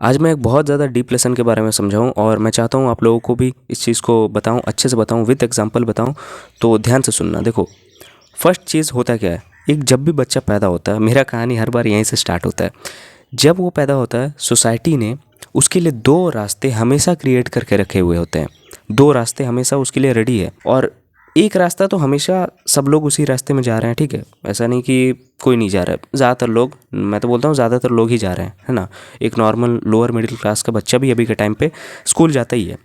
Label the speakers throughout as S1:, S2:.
S1: आज मैं एक बहुत ज़्यादा डीप लेसन के बारे में समझाऊँ और मैं चाहता हूँ आप लोगों को भी इस चीज़ को बताऊँ, अच्छे से बताऊँ, विद एग्जांपल बताऊँ। तो ध्यान से सुनना। देखो, फर्स्ट चीज़ होता क्या है, एक जब भी बच्चा पैदा होता है, मेरा कहानी हर बार यहीं से स्टार्ट होता है। जब वो पैदा होता है, सोसाइटी ने उसके लिए दो रास्ते हमेशा क्रिएट करके रखे हुए होते हैं। दो रास्ते हमेशा उसके लिए रेडी है, और एक रास्ता तो हमेशा सब लोग उसी रास्ते में जा रहे हैं, ठीक है। ऐसा नहीं कि कोई नहीं जा रहा है, ज़्यादातर लोग, मैं तो बोलता हूँ ज़्यादातर लोग ही जा रहे हैं, है ना। एक नॉर्मल लोअर मिडिल क्लास का बच्चा भी अभी के टाइम पे स्कूल जाता ही है।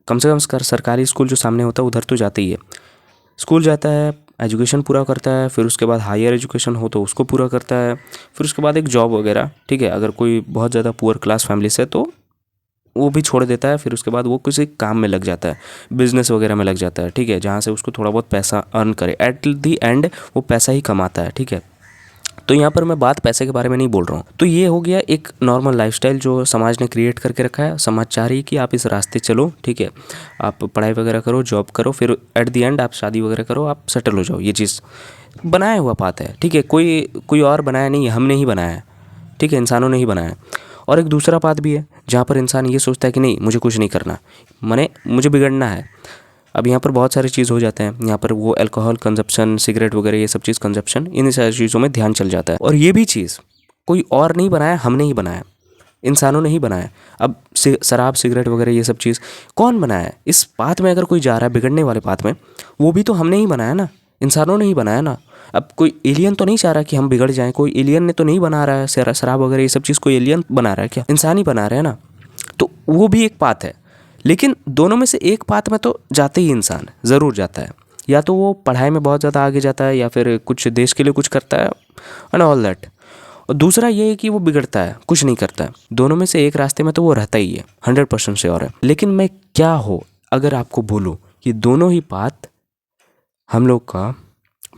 S1: कम से कम सरकारी स्कूल जो सामने होता है उधर तो जाता ही है। स्कूल जाता है, एजुकेशन पूरा करता है, फिर उसके बाद हायर एजुकेशन हो तो उसको पूरा करता है, फिर उसके बाद एक जॉब वगैरह, ठीक है। अगर कोई बहुत ज़्यादा पुअर क्लास फैमिली से, तो वो भी छोड़ देता है। फिर उसके बाद वो किसी काम में लग जाता है, बिजनेस वगैरह में लग जाता है, ठीक है, जहाँ से उसको थोड़ा बहुत पैसा अर्न करे। एट दी एंड वो पैसा ही कमाता है, ठीक है। तो यहाँ पर मैं बात पैसे के बारे में नहीं बोल रहा हूँ। तो ये हो गया एक नॉर्मल लाइफस्टाइल जो समाज ने क्रिएट करके रखा है। समाज चाह रही है कि आप इस रास्ते चलो, ठीक है, आप पढ़ाई वगैरह करो, जॉब करो, फिर एट द एंड आप शादी वगैरह करो, आप सेटल हो जाओ। ये चीज़ बनाया हुआ बात है, ठीक है। कोई कोई और बनाया नहीं है, हमने ही बनाया है, ठीक है, इंसानों ने ही बनाया है। और एक दूसरा बात भी है जहाँ पर इंसान ये सोचता है कि नहीं, मुझे कुछ नहीं करना, माने मुझे बिगड़ना है। अब यहाँ पर बहुत सारी चीज़ हो जाते हैं, यहाँ पर वो अल्कोहल कंजप्शन, सिगरेट वगैरह ये सब चीज़ कंजप्शन, इन सारी चीज़ों में ध्यान चल जाता है। और ये भी चीज़ कोई और नहीं बनाया, हमने ही बनाया, इंसानों ने ही बनाया। अब शराब सिगरेट वगैरह ये सब चीज़ कौन बनाया है? इस पाथ में अगर कोई जा रहा है, बिगड़ने वाले पाथ में, वो भी तो हमने ही बनाया ना, इंसानों ने ही बनाया ना। अब कोई एलियन तो नहीं चाह रहा कि हम बिगड़ जाएं, कोई एलियन ने तो नहीं बना रहा है शराब वगैरह ये सब चीज़, कोई एलियन बना रहा है क्या? इंसान ही बना रहे हैं ना। तो वो भी एक पाथ है, लेकिन दोनों में से एक पाथ में तो जाते ही इंसान ज़रूर जाता है। या तो वो पढ़ाई में बहुत ज़्यादा आगे जाता है, या फिर कुछ देश के लिए कुछ करता है, एंड ऑल दैट। और दूसरा ये है कि वो बिगड़ता है, कुछ नहीं करता है। दोनों में से एक रास्ते में तो वो रहता ही है, 100% श्योर है। लेकिन मैं क्या हो अगर आपको बोलूँ कि दोनों ही पाथ हम लोग का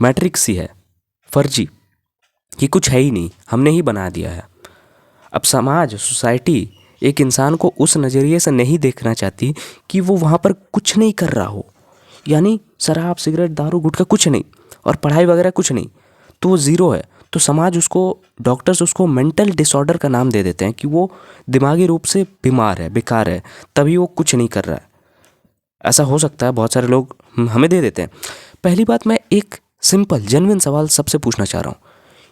S1: मैट्रिक्स ही है, फर्जी, कि कुछ है ही नहीं, हमने ही बना दिया है। अब समाज, सोसाइटी एक इंसान को उस नज़रिए से नहीं देखना चाहती कि वो वहाँ पर कुछ नहीं कर रहा हो, यानी शराब सिगरेट दारू गुटखा कुछ नहीं, और पढ़ाई वगैरह कुछ नहीं, तो वो ज़ीरो है। तो समाज उसको, डॉक्टर्स उसको मेंटल डिसऑर्डर का नाम दे देते हैं कि वो दिमागी रूप से बीमार है, बेकार है, तभी वो कुछ नहीं कर रहा है। ऐसा हो सकता है, बहुत सारे लोग हमें दे देते हैं। पहली बात, मैं एक सिंपल जेन्युइन सवाल सबसे पूछना चाह रहा हूँ।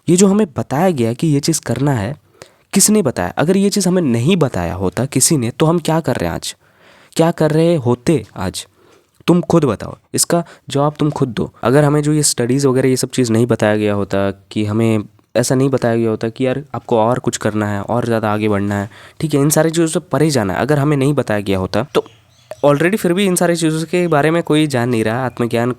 S1: ये जो हमें बताया गया कि ये चीज़ करना है, किसने बताया? अगर ये चीज़ हमें नहीं बताया होता किसी ने, तो हम क्या कर रहे हैं आज, क्या कर रहे होते आज? तुम खुद बताओ, इसका जवाब तुम खुद दो। अगर हमें जो ये स्टडीज़ वगैरह ये सब चीज़ नहीं बताया गया होता, कि हमें ऐसा नहीं बताया गया होता कि यार आपको और कुछ करना है, और ज़्यादा आगे बढ़ना है, ठीक है, इन सारी चीज़ों से परे जाना है, अगर हमें नहीं बताया गया होता, तो ऑलरेडी फिर भी इन सारी चीज़ों के बारे में कोई जान नहीं रहा, आत्मज्ञान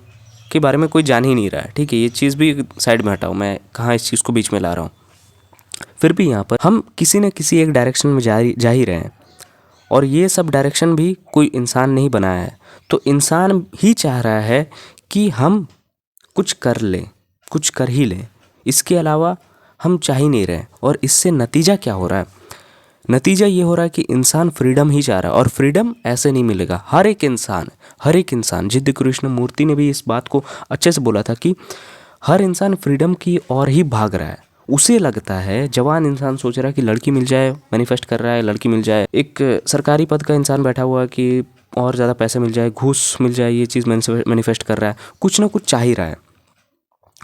S1: के बारे में कोई जान ही नहीं रहा है, ठीक है। ये चीज़ भी साइड में हटाओ, मैं कहाँ इस चीज़ को बीच में ला रहा हूँ। फिर भी यहाँ पर हम किसी न किसी एक डायरेक्शन में जा ही रहे हैं, और ये सब डायरेक्शन भी कोई इंसान नहीं बनाया है। तो इंसान ही चाह रहा है कि हम कुछ कर लें, कुछ कर ही लें, इसके अलावा हम चाह ही नहीं रहे। और इससे नतीजा क्या हो रहा है? नतीजा ये हो रहा है कि इंसान फ्रीडम ही चाह रहा है, और फ्रीडम ऐसे नहीं मिलेगा। हर एक इंसान, जिद्द कृष्ण मूर्ति ने भी इस बात को अच्छे से बोला था कि हर इंसान फ्रीडम की ओर ही भाग रहा है। उसे लगता है, जवान इंसान सोच रहा है कि लड़की मिल जाए, मैनिफेस्ट कर रहा है लड़की मिल जाए। एक सरकारी पद का इंसान बैठा हुआ है कि और ज़्यादा पैसे मिल जाए, घूस मिल जाए, ये चीज़ मैनिफेस्ट कर रहा है, कुछ ना कुछ चाह ही रहा है।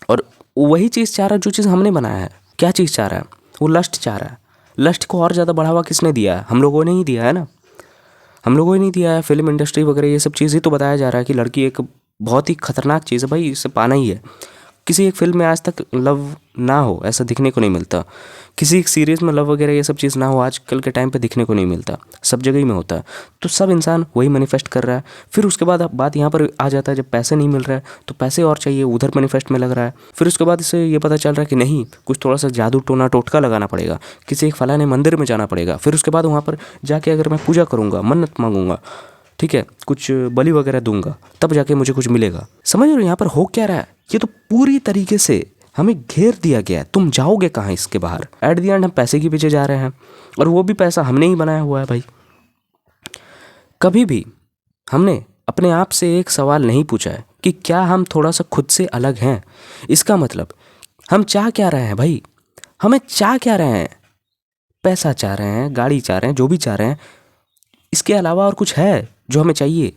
S1: और वही चीज़ चाह रहा है जो चीज़ हमने बनाया है। क्या चीज़ चाह रहा है? वो लस्ट चाह रहा है। लस्ट को और ज़्यादा बढ़ावा किसने दिया है? हम लोगों ने ही दिया है ना, हम लोगों ही नहीं दिया है। फिल्म इंडस्ट्री वगैरह ये सब चीज़ ही तो बताया जा रहा है कि लड़की एक बहुत ही खतरनाक चीज़ है भाई, इसे पाना ही है। किसी एक फिल्म में आज तक लव ना हो ऐसा दिखने को नहीं मिलता, किसी एक सीरीज़ में लव वगैरह ये सब चीज़ ना हो आजकल के टाइम पे दिखने को नहीं मिलता, सब जगह ही में होता है। तो सब इंसान वही मैनिफेस्ट कर रहा है। फिर उसके बाद अब बात यहाँ पर आ जाता है, जब पैसे नहीं मिल रहा है तो पैसे और चाहिए, उधर मैनिफेस्ट में लग रहा है। फिर उसके बाद इसे ये पता चल रहा है कि नहीं, कुछ थोड़ा सा जादू टोना टोटका लगाना पड़ेगा, किसी एक फलाने मंदिर में जाना पड़ेगा। फिर उसके बाद वहाँ पर जाके अगर मैं पूजा करूँगा, मन्नत मांगूंगा, ठीक है, कुछ बलि वगैरह दूंगा, तब जाके मुझे कुछ मिलेगा। समझ रहे हो यहाँ पर हो क्या रहा है? ये तो पूरी तरीके से हमें घेर दिया गया है। तुम जाओगे कहाँ इसके बाहर? एट द एंड हम पैसे के पीछे जा रहे हैं, और वो भी पैसा हमने ही बनाया हुआ है भाई। कभी भी हमने अपने आप से एक सवाल नहीं पूछा है कि क्या हम थोड़ा सा खुद से अलग हैं? इसका मतलब हम चाह क्या रहे हैं भाई? हमें चाह क्या रहे हैं? पैसा चाह रहे हैं, गाड़ी चाह रहे हैं, जो भी चाह रहे हैं, इसके अलावा और कुछ है जो हमें चाहिए?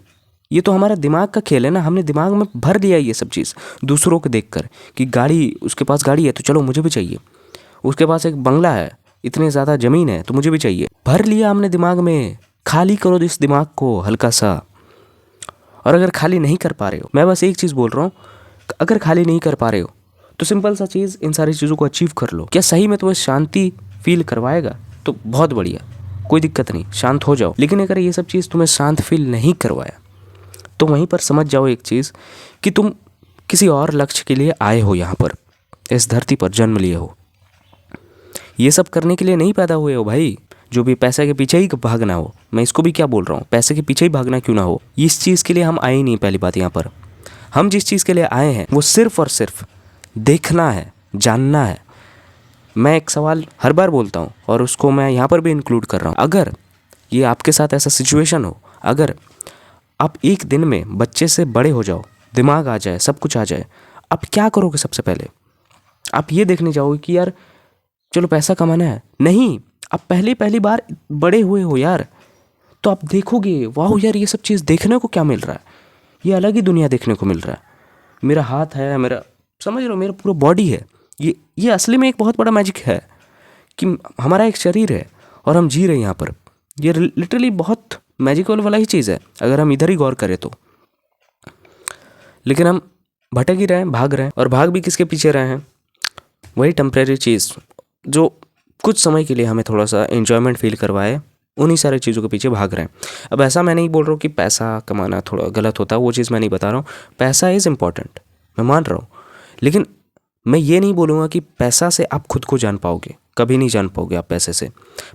S1: ये तो हमारा दिमाग का खेल है ना, हमने दिमाग में भर लिया ये सब चीज़ दूसरों को देखकर कि गाड़ी, उसके पास गाड़ी है तो चलो मुझे भी चाहिए, उसके पास एक बंगला है, इतनी ज़्यादा ज़मीन है तो मुझे भी चाहिए। भर लिया हमने दिमाग में। खाली करो इस दिमाग को हल्का सा। और अगर खाली नहीं कर पा रहे हो, मैं बस एक चीज़ बोल रहा हूँ, अगर खाली नहीं कर पा रहे हो तो सिंपल सा चीज़, इन सारी चीज़ों को अचीव कर लो। क्या सही में तुम्हें शांति फील करवाएगा तो बहुत बढ़िया, कोई दिक्कत नहीं, शांत हो जाओ। लेकिन अगर ये सब चीज़ तुम्हें शांत फील नहीं करवाया तो वहीं पर समझ जाओ एक चीज़ कि तुम किसी और लक्ष्य के लिए आए हो, यहाँ पर इस धरती पर जन्म लिए हो। ये सब करने के लिए नहीं पैदा हुए हो भाई, जो भी पैसे के पीछे ही भागना हो। मैं इसको भी क्या बोल रहा हूँ, पैसे के पीछे ही भागना क्यों ना हो, इस चीज़ के लिए हम आए ही नहीं। पहली बात यहाँ पर हम जिस चीज़ के लिए आए हैं वो सिर्फ और सिर्फ देखना है, जानना है। मैं एक सवाल हर बार बोलता हूँ और उसको मैं यहाँ पर भी इंक्लूड कर रहा हूँ। अगर ये आपके साथ ऐसा सिचुएशन हो, अगर आप एक दिन में बच्चे से बड़े हो जाओ, दिमाग आ जाए, सब कुछ आ जाए, आप क्या करोगे? सबसे पहले आप ये देखने जाओगे कि यार चलो पैसा कमाना है, नहीं, आप पहली बार बड़े हुए हो यार, तो आप देखोगे वाह यार ये सब चीज़ देखने को क्या मिल रहा है, ये अलग ही दुनिया देखने को मिल रहा है। मेरा हाथ है, मेरा, समझ रहे हो, मेरा पूरा बॉडी है, ये असली में एक बहुत बड़ा मैजिक है कि हमारा एक शरीर है और हम जी रहे हैं यहाँ पर। ये लिटरली बहुत मैजिकल वाला ही चीज़ है अगर हम इधर ही गौर करें तो। लेकिन हम भटक ही रहे हैं, भाग रहे हैं, और भाग भी किसके पीछे रहे हैं? वही टेम्परेरी चीज़ जो कुछ समय के लिए हमें थोड़ा सा एंजॉयमेंट फील करवाए, उन्हीं सारी चीज़ों के पीछे भाग रहे हैं। अब ऐसा मैं नहीं बोल रहा हूँ कि पैसा कमाना थोड़ा गलत होता है, वो चीज़ मैं नहीं बता रहा हूँ। पैसा इज़ इम्पॉर्टेंट, मैं मान रहा हूँ, लेकिन मैं ये नहीं बोलूँगा कि पैसा से आप खुद को जान पाओगे, कभी नहीं जान पाओगे आप पैसे से।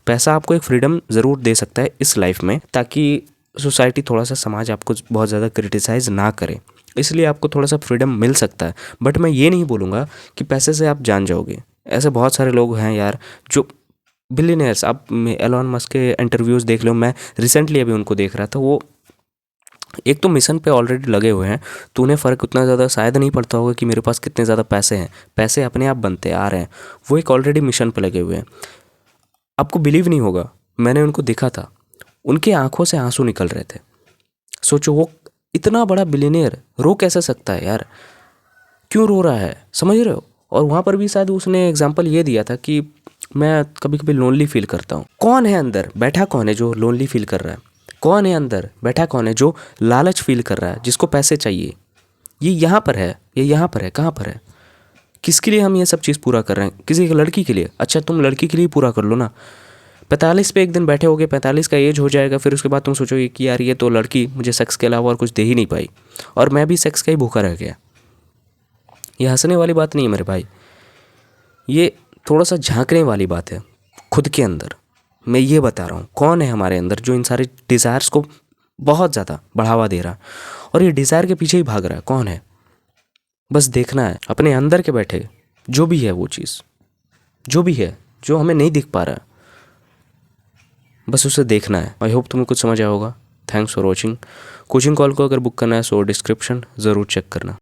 S1: पैसा आपको एक फ्रीडम ज़रूर दे सकता है इस लाइफ में, ताकि सोसाइटी, थोड़ा सा समाज आपको बहुत ज़्यादा क्रिटिसाइज़ ना करे, इसलिए आपको थोड़ा सा फ्रीडम मिल सकता है। बट मैं ये नहीं बोलूँगा कि पैसे से आप जान जाओगे। ऐसे बहुत सारे लोग हैं यार जो बिलियनर्स, आप एलॉन मस्क के इंटरव्यूज़ देख लो, मैं रिसेंटली अभी उनको देख रहा था, वो एक तो मिशन पे ऑलरेडी लगे हुए हैं, तो उन्हें फ़र्क उतना ज़्यादा शायद नहीं पड़ता होगा कि मेरे पास कितने ज़्यादा पैसे हैं, पैसे अपने आप बनते आ रहे हैं। वो एक ऑलरेडी मिशन पे लगे हुए हैं। आपको बिलीव नहीं होगा, मैंने उनको देखा था, उनके आंखों से आंसू निकल रहे थे। सोचो वो इतना बड़ा बिलियनियर रो कैसे सकता है यार, क्यों रो रहा है, समझ रहे हो? और वहाँ पर भी शायद उसने एग्जाम्पल ये दिया था कि मैं कभी कभी लोनली फील करता हूँ। कौन है अंदर बैठा, कौन है जो लोनली फील कर रहा है? कौन है अंदर बैठा, कौन है जो लालच फील कर रहा है, जिसको पैसे चाहिए? ये यहाँ पर है, ये यहाँ पर है, कहाँ पर है? किसके लिए हम ये सब चीज़ पूरा कर रहे हैं? किसी एक लड़की के लिए? अच्छा तुम लड़की के लिए पूरा कर लो ना। 45 पे एक दिन बैठे होगे, 45 का एज हो जाएगा, फिर उसके बाद तुम सोचोगे कि यार ये तो लड़की मुझे सेक्स के अलावा और कुछ दे ही नहीं पाई, और मैं भी सेक्स का ही भूखा रह गया। ये हंसने वाली बात नहीं है मेरे भाई, ये थोड़ा सा झांकने वाली बात है खुद के अंदर। मैं ये बता रहा हूँ कौन है हमारे अंदर जो इन सारे डिज़ायर्स को बहुत ज़्यादा बढ़ावा दे रहा है और ये डिज़ायर के पीछे ही भाग रहा है। कौन है? बस देखना है अपने अंदर के बैठे जो भी है, वो चीज़ जो भी है जो हमें नहीं दिख पा रहा है, बस उसे देखना है। आई होप तुम्हें कुछ समझ आया होगा। Thanks for watching. Coaching call को अगर बुक करना है सो डिस्क्रिप्शन ज़रूर चेक करना।